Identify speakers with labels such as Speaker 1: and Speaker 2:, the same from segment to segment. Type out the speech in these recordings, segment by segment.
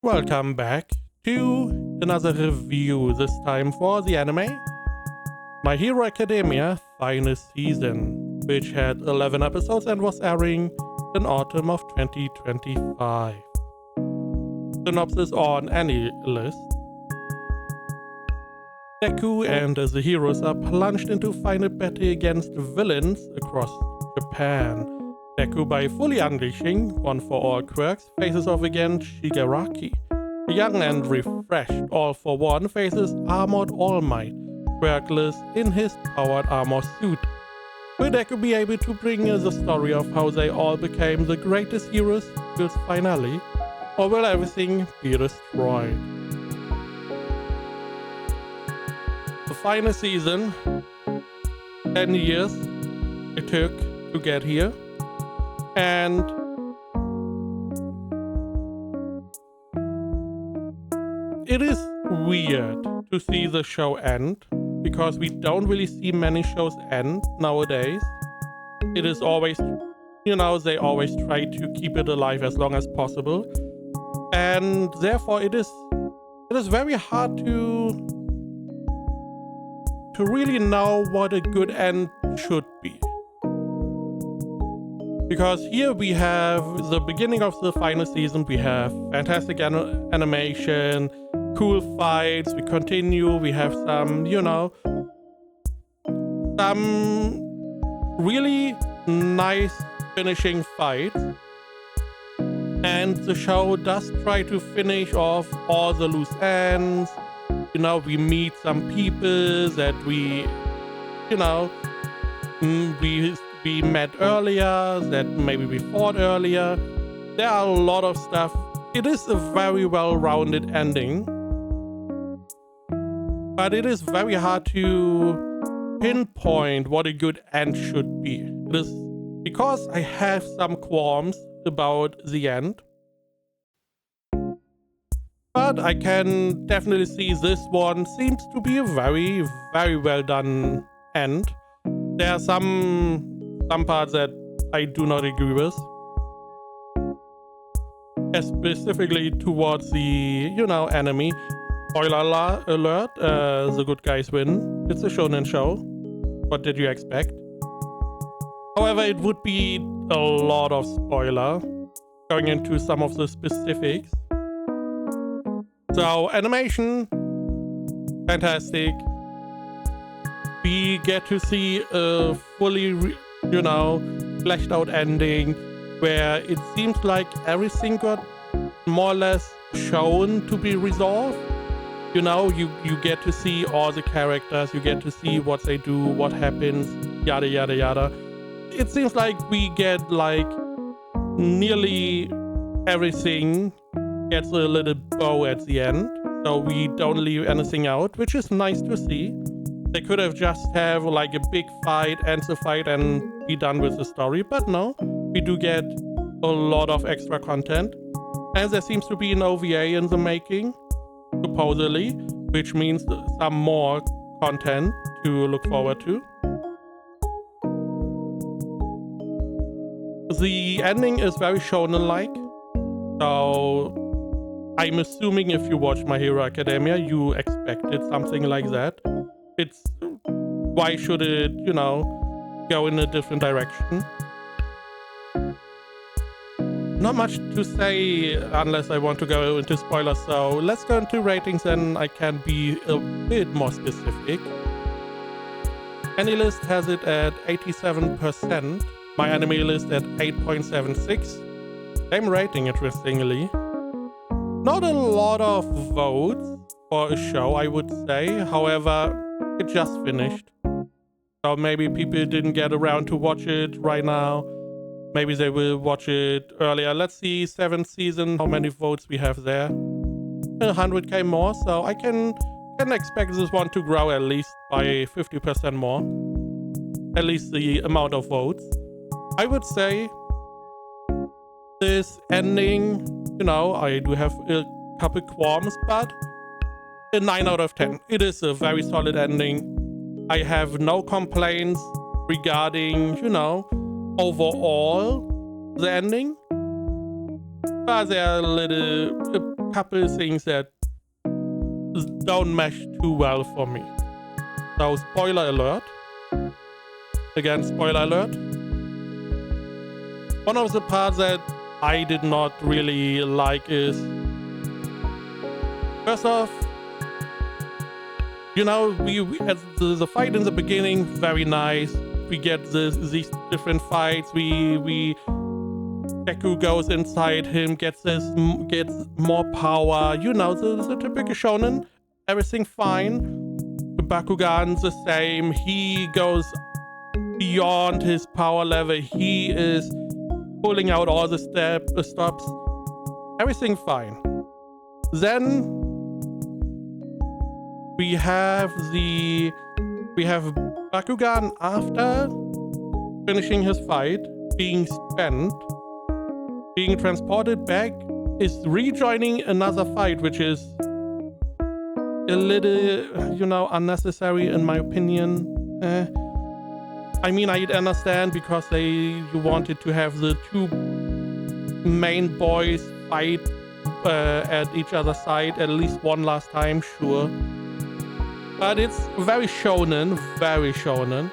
Speaker 1: Welcome back to another review, this time for the anime My Hero Academia final season, which had 11 episodes and was airing in autumn of 2025. Synopsis on any list. Deku and the heroes are plunged into final battle against villains across Japan. Deku, by fully unleashing One for All quirks, faces off against Shigaraki. The young and refreshed All for One faces Armored All Might, quirkless in his powered armor suit. Will Deku be able to bring the story of how they all became the greatest heroes to its finale, or will everything be destroyed? The final season, 10 years it took to get here, and it is weird to see the show end, because we don't really see many shows end nowadays. It is always, they always try to keep it alive as long as possible, and therefore it is very hard to really know what a good end should be. Because here we have the beginning of the final season, we have fantastic animation, cool fights, we continue, we have some really nice finishing fights. And the show does try to finish off all the loose ends. We meet some people that we met earlier, that maybe we fought earlier. There are a lot of stuff. It is a very well-rounded ending, but it is very hard to pinpoint what a good end should be. It is because I have some qualms about the end, but I can definitely see this one seems to be a very, very well done end. There are some parts that I do not agree with, specifically towards the enemy. Spoiler alert, the good guys win. It's a shonen show. What did you expect? However, it would be a lot of spoiler going into some of the specifics. So, animation, fantastic. We get to see a fully fleshed out ending where it seems like everything got more or less shown to be resolved. You get to see all the characters, you get to see what they do, what happens, yada yada yada. It seems like we get nearly everything gets a little bow at the end, so we don't leave anything out, which is nice to see. They could have just have a big fight, end the fight, and be done with the story, but no, we do get a lot of extra content. And there seems to be an OVA in the making, supposedly, which means some more content to look forward to. The ending is very shonen-like, so I'm assuming if you watch My Hero Academia, you expected something like that. Why should it, go in a different direction? Not much to say unless I want to go into spoilers, so let's go into ratings and I can be a bit more specific. AniList has it at 87%, my anime list at 8.76. Same rating, interestingly. Not a lot of votes for a show, I would say. However, it just finished, so maybe people didn't get around to watch it right now. Maybe they will watch it earlier. Let's see, 7th season, how many votes we have there. 100k more, so I can expect this one to grow at least by 50% more. At least the amount of votes. I would say this ending, I do have a couple qualms, but a 9 out of 10. It is a very solid ending. I have no complaints regarding, overall the ending. But there are a couple things that don't mesh too well for me. So spoiler alert. Again, spoiler alert. One of the parts that I did not really like is, first off, you know, we at the fight in the beginning, very nice. We get these different fights. Deku goes inside him, gets more power. You know, the typical shonen. Everything fine. The Bakugan's the same. He goes beyond his power level. He is pulling out all the stops. Everything fine. Then we have Bakugan after finishing his fight, being spent, being transported back, is rejoining another fight, which is a little, you know, unnecessary in my opinion. I mean, I understand because you wanted to have the two main boys fight at each other's side at least one last time, sure. But it's very shonen, very shonen.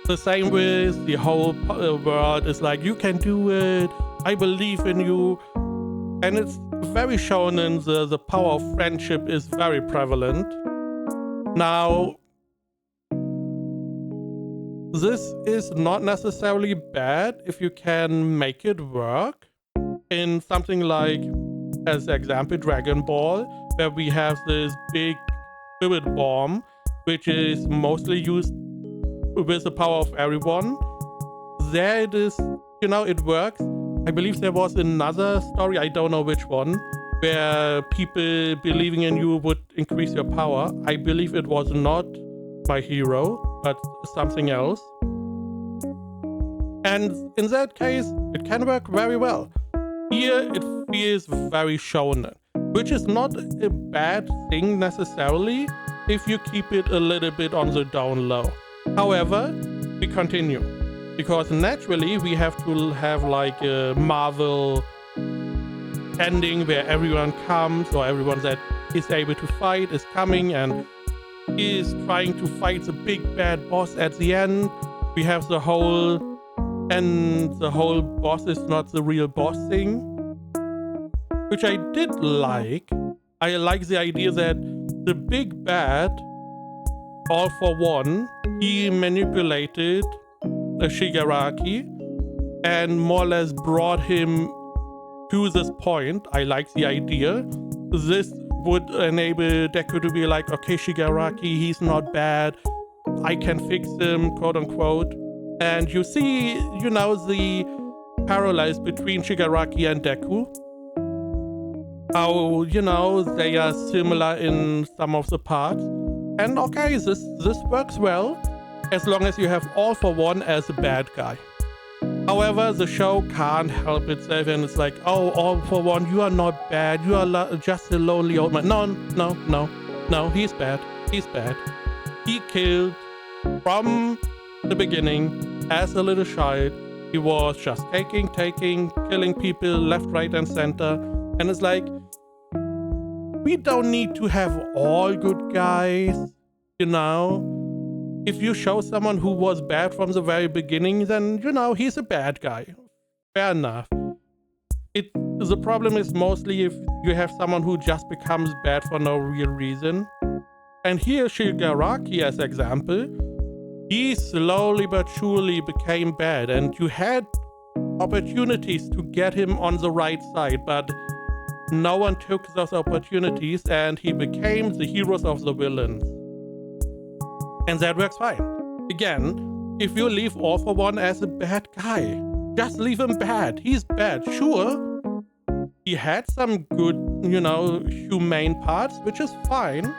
Speaker 1: The same with the whole world is like, you can do it, I believe in you. And it's very shonen, the power of friendship is very prevalent. Now, this is not necessarily bad if you can make it work in something like, as example, Dragon Ball, where we have this big spirit bomb, which is mostly used with the power of everyone. There it is, you know, it works. I believe there was another story, I don't know which one, where people believing in you would increase your power. I believe it was not My Hero, but something else. And in that case, it can work very well. Here it feels very shonen, which is not a bad thing necessarily if you keep it a little bit on the down low. However, we continue, because naturally we have to have like a Marvel ending where everyone comes, or everyone that is able to fight is coming and is trying to fight the big bad boss at the end. We have the whole boss is not the real boss thing, which I did like. I like the idea that the big bad, All for One, he manipulated Shigaraki and more or less brought him to this point. I like the idea. This would enable Deku to be like, okay, Shigaraki, he's not bad, I can fix him, quote unquote. And you see, you know, the parallels between Shigaraki and Deku. How, you know, they are similar in some of the parts. And okay, this works well, as long as you have All for One as a bad guy. However, the show can't help itself, and it's like, oh, All for One, you are not bad, you are just a lonely old man. No, he's bad, He killed from the beginning as a little child. He was just taking, killing people left, right, and center. And it's like, we don't need to have all good guys, you know? If you show someone who was bad from the very beginning, then, you know, he's a bad guy. Fair enough. The problem is mostly if you have someone who just becomes bad for no real reason. And here, Shigaraki as example, he slowly but surely became bad, and you had opportunities to get him on the right side, but no one took those opportunities, and he became the heroes of the villains. And that works fine. Again, if you leave All for One as a bad guy, just leave him bad. He's bad, sure. He had some good, you know, humane parts, which is fine.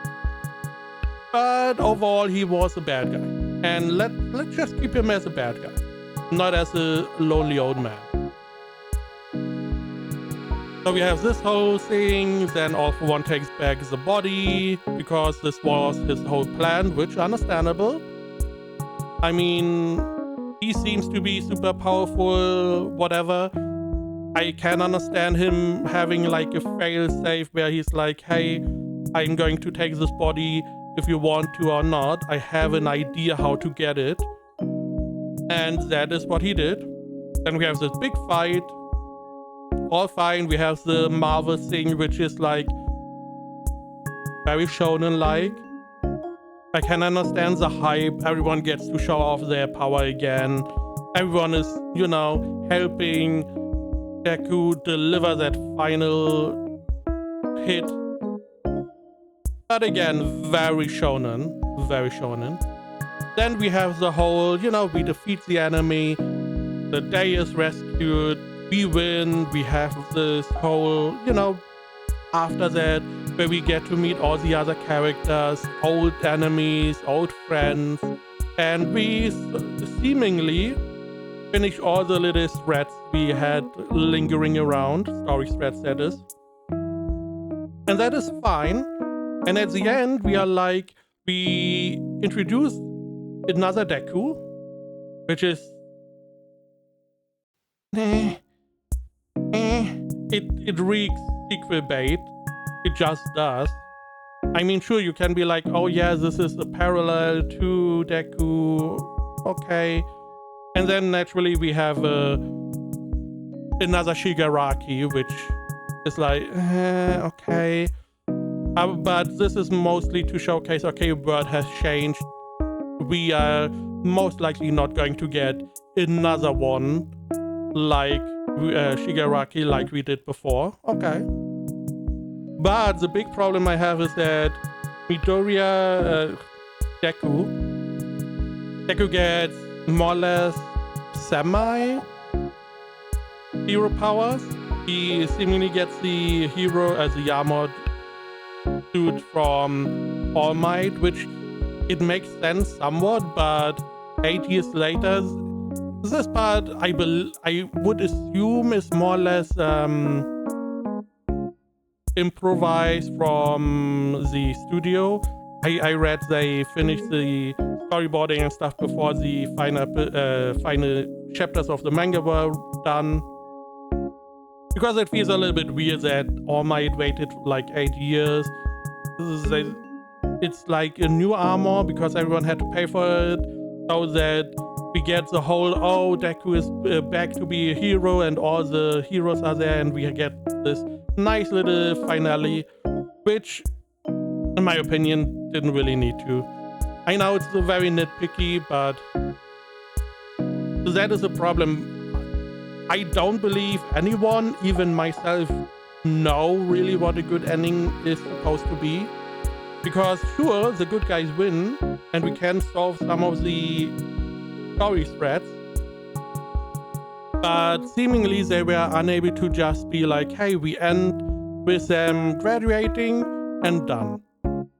Speaker 1: But overall, he was a bad guy. And let's just keep him as a bad guy, not as a lonely old man. So we have this whole thing, then All for One takes back the body, because this was his whole plan, which is understandable. I mean, he seems to be super powerful, whatever. I can understand him having like a fail safe where he's like, hey, I'm going to take this body if you want to or not. I have an idea how to get it. And that is what he did. Then we have this big fight. All fine. We have the Marvel thing, which is like very shonen-like. I can understand the hype. Everyone gets to show off their power again. Everyone is, you know, helping Deku deliver that final hit. But again, very shonen. Very shonen. Then we have the whole, you know, we defeat the enemy. The day is rescued. We win. We have this whole, you know, after that, where we get to meet all the other characters, old enemies, old friends, and we seemingly finish all the little threads we had lingering around, story threads that is. And that is fine. And at the end, we are like, we introduce another Deku, which is it reeks sequel bait. It just does. I mean, sure, you can be like, oh yeah, this is a parallel to Deku. Okay. And then naturally we have another Shigaraki, which is like, okay. But this is mostly to showcase, okay, world has changed. We are most likely not going to get another one like Shigaraki like we did before. Okay. But the big problem I have is that Midoriya Deku gets more or less semi-hero powers. He seemingly gets the hero as the armored suit from All Might, which it makes sense somewhat, but 8 years later, this part I would assume is more or less improvised from the studio. I read they finished the storyboarding and stuff before the final chapters of the manga were done. Because it feels a little bit weird that All Might waited like 8 years. It's like a new armor because everyone had to pay for it, so that we get the whole, oh, Deku is back to be a hero and all the heroes are there, and we get this nice little finale, which in my opinion didn't really need to. I know it's very nitpicky, but that is a problem. I don't believe anyone, even myself, know really what a good ending is supposed to be. Because sure, the good guys win, and we can solve some of the story threads, but seemingly they were unable to just be like, hey, we end with them graduating and done.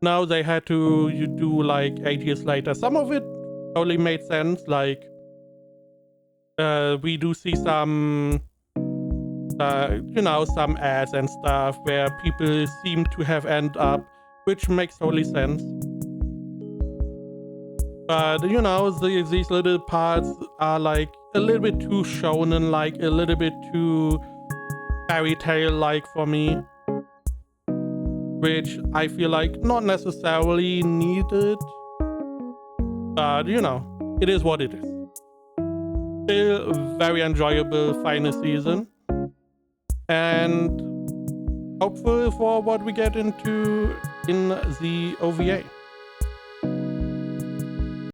Speaker 1: Now they had to do like 8 years later. Some of it totally made sense, like we do see some you know, some ads and stuff where people seem to have ended up, which makes totally sense. But you know, these little parts are like a little bit too shonen, like a little bit too fairy tale like for me, which I feel like not necessarily needed, but you know, it is what it is. Still very enjoyable final season, and hopeful for what we get into in the OVA.